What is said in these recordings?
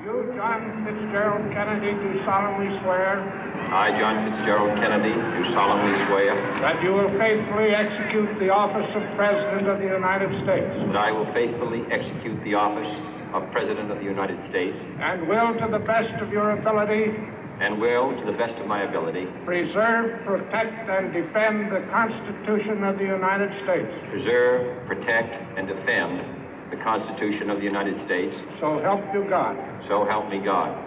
You, John Fitzgerald Kennedy, do solemnly swear. I, John Fitzgerald Kennedy, do solemnly swear. That you will faithfully execute the office of President of the United States. That I will faithfully execute the office of President of the United States. And will, to the best of your ability. And will, to the best of my ability. Preserve, protect, and defend the Constitution of the United States. Preserve, protect, and defend the Constitution of the United States. So help you God. So help me God.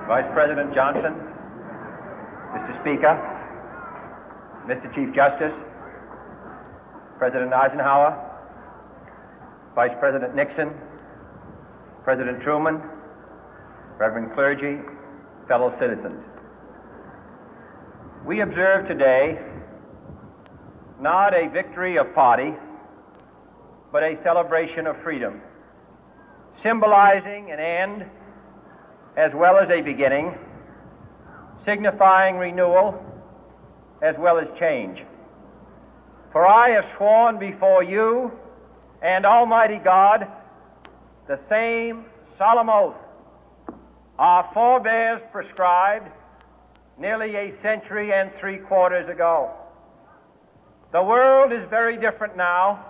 Vice President Johnson, Mr. Speaker, Mr. Chief Justice, President Eisenhower, Vice President Nixon, President Truman, Reverend clergy, fellow citizens. We observe today not a victory of party, but a celebration of freedom, symbolizing an end as well as a beginning, signifying renewal as well as change. For I have sworn before you and Almighty God the same solemn oath our forebears prescribed nearly a century and 3/4 ago. The world is very different now,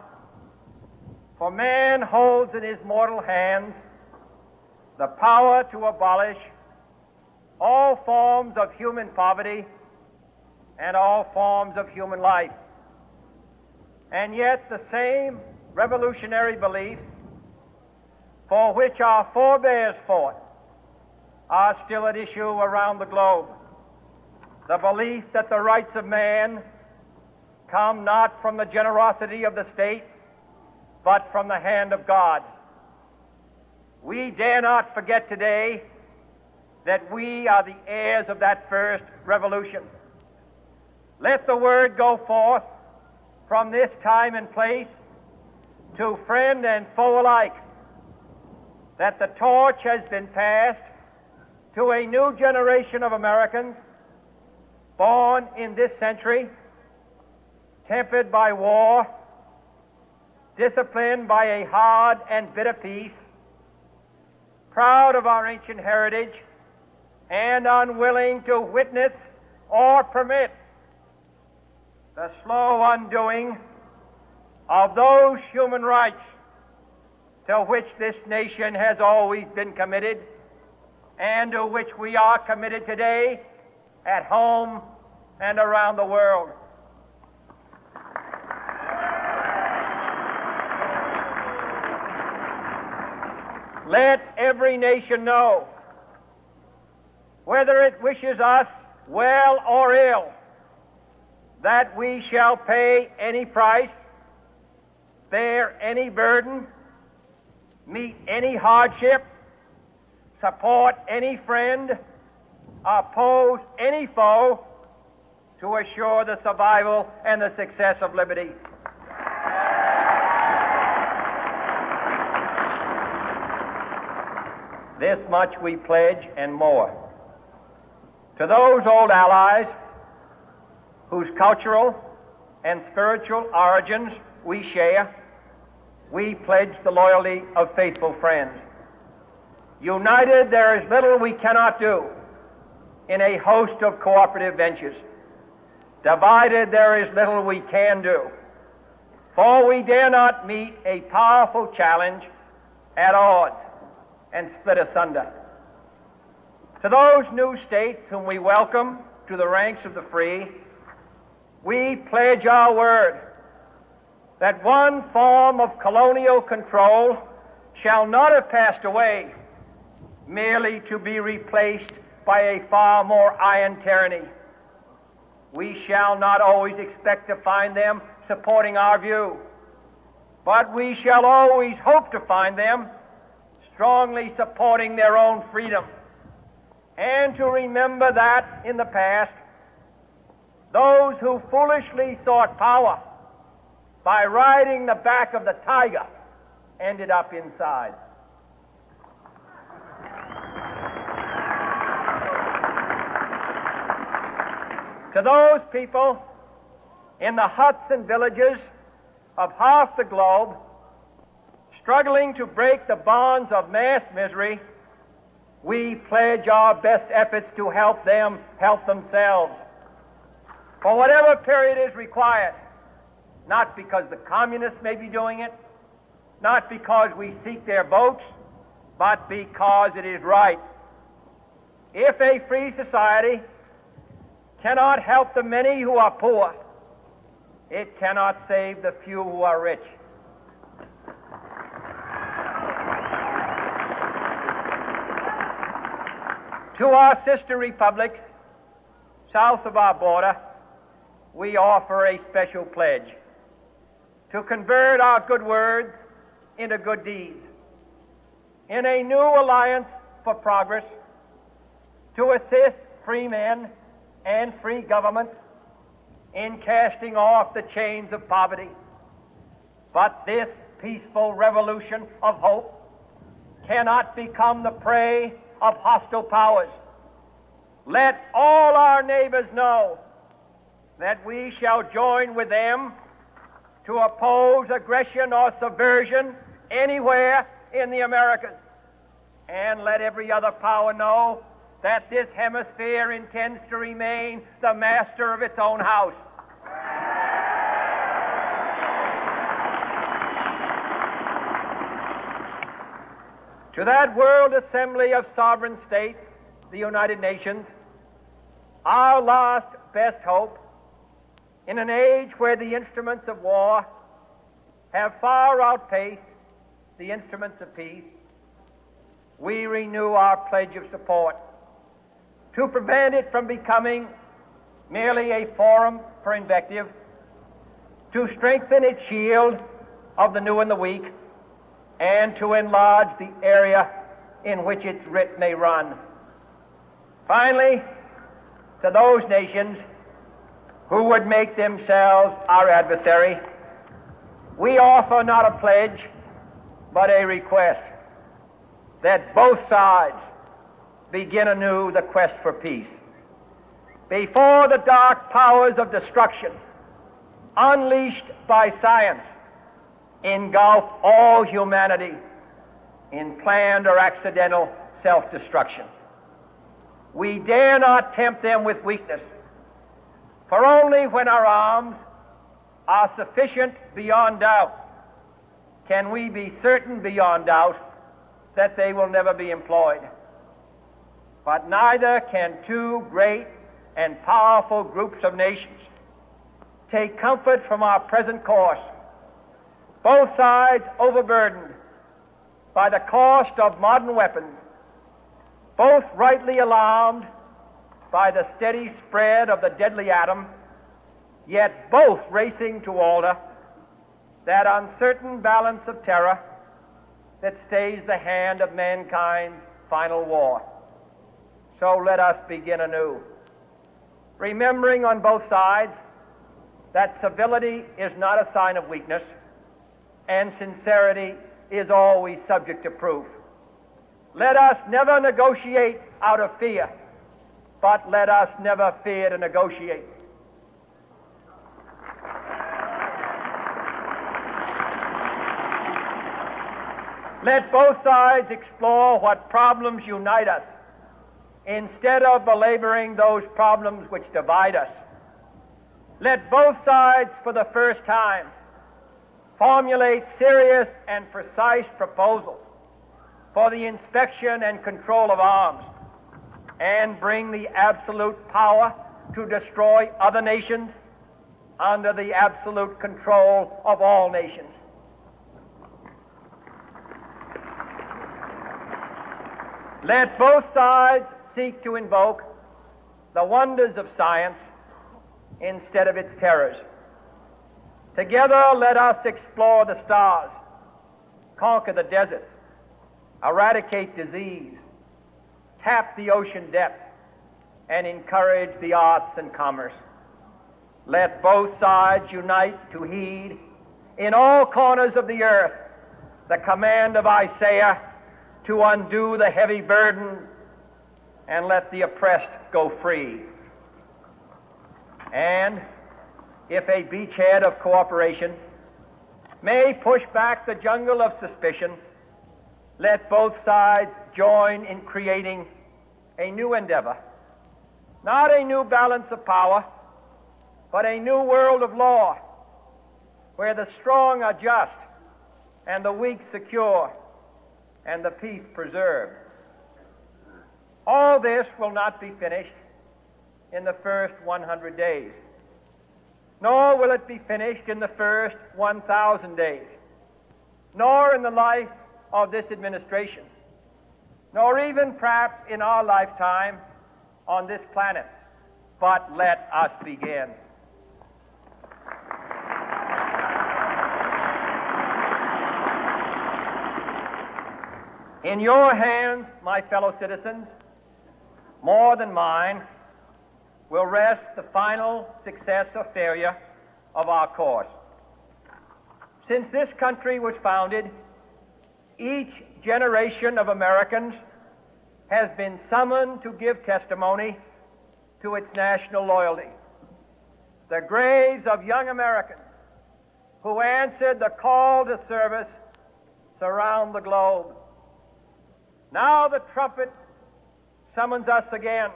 for man holds in his mortal hands the power to abolish all forms of human poverty and all forms of human life. And yet the same revolutionary beliefs for which our forebears fought are still at issue around the globe. The belief that the rights of man come not from the generosity of the state, but from the hand of God. We dare not forget today that we are the heirs of that first revolution. Let the word go forth from this time and place to friend and foe alike that the torch has been passed to a new generation of Americans born in this century, tempered by war, disciplined by a hard and bitter peace, proud of our ancient heritage, and unwilling to witness or permit the slow undoing of those human rights to which this nation has always been committed and to which we are committed today at home and around the world. Let every nation know, whether it wishes us well or ill, that we shall pay any price, bear any burden, meet any hardship, support any friend, oppose any foe to assure the survival and the success of liberty. This much we pledge and more. To those old allies whose cultural and spiritual origins we share, we pledge the loyalty of faithful friends. United, there is little we cannot do in a host of cooperative ventures. Divided, there is little we can do, for we dare not meet a powerful challenge at odds and split asunder. To those new states whom we welcome to the ranks of the free, we pledge our word that one form of colonial control shall not have passed away merely to be replaced by a far more iron tyranny. We shall not always expect to find them supporting our view, but we shall always hope to find them strongly supporting their own freedom, and to remember that in the past, those who foolishly sought power by riding the back of the tiger ended up inside. To those people in the huts and villages of half the globe struggling to break the bonds of mass misery, we pledge our best efforts to help them help themselves for whatever period is required, not because the communists may be doing it, not because we seek their votes, but because it is right. If a free society cannot help the many who are poor, it cannot save the few who are rich. To our sister republics south of our border, we offer a special pledge to convert our good words into good deeds, in a new alliance for progress, to assist free men and free governments in casting off the chains of poverty. But this peaceful revolution of hope cannot become the prey of hostile powers. Let all our neighbors know that we shall join with them to oppose aggression or subversion anywhere in the Americas. And let every other power know that this hemisphere intends to remain the master of its own house. To that world assembly of sovereign states, the United Nations, our last best hope, in an age where the instruments of war have far outpaced the instruments of peace, we renew our pledge of support to prevent it from becoming merely a forum for invective, to strengthen its shield of the new and the weak, and to enlarge the area in which its writ may run. Finally, to those nations who would make themselves our adversary, we offer not a pledge, but a request that both sides begin anew the quest for peace. Before the dark powers of destruction, unleashed by science, engulf all humanity in planned or accidental self-destruction, we dare not tempt them with weakness, for only when our arms are sufficient beyond doubt can we be certain beyond doubt that they will never be employed. But neither can two great and powerful groups of nations take comfort from our present course, both sides overburdened by the cost of modern weapons, both rightly alarmed by the steady spread of the deadly atom, yet both racing to alter that uncertain balance of terror that stays the hand of mankind's final war. So let us begin anew, remembering on both sides that civility is not a sign of weakness, and sincerity is always subject to proof. Let us never negotiate out of fear, but let us never fear to negotiate. Let both sides explore what problems unite us, instead of belaboring those problems which divide us. Let both sides, for the first time, formulate serious and precise proposals for the inspection and control of arms, and bring the absolute power to destroy other nations under the absolute control of all nations. Let both sides seek to invoke the wonders of science instead of its terrors. Together, let us explore the stars, conquer the deserts, eradicate disease, tap the ocean depths, and encourage the arts and commerce. Let both sides unite to heed in all corners of the earth the command of Isaiah to undo the heavy burden and let the oppressed go free. And if a beachhead of cooperation may push back the jungle of suspicion, let both sides join in creating a new endeavor, not a new balance of power, but a new world of law, where the strong are just and the weak secure and the peace preserved. All this will not be finished in the first 100 days, nor will it be finished in the first 1,000 days, nor in the life of this administration, nor even perhaps in our lifetime on this planet. But let us begin. In your hands, my fellow citizens, more than mine, will rest the final success or failure of our course. Since this country was founded, each generation of Americans has been summoned to give testimony to its national loyalty. The graves of young Americans who answered the call to service surround the globe. Now the trumpet summons us again,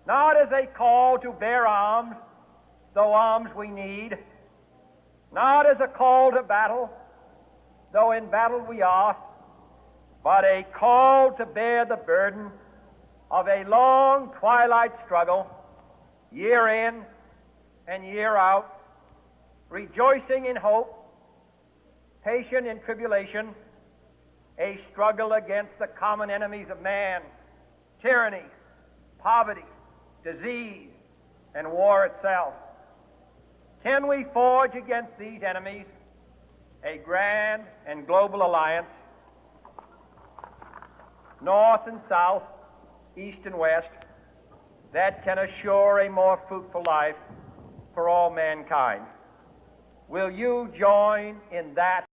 not as a call to bear arms, though arms we need, not as a call to battle, though in battle we are, but a call to bear the burden of a long twilight struggle, year in and year out, rejoicing in hope, patient in tribulation, a struggle against the common enemies of man, tyranny, poverty, disease, and war itself. Can we forge against these enemies a grand and global alliance, north and south, east and west, that can assure a more fruitful life for all mankind? Will you join in that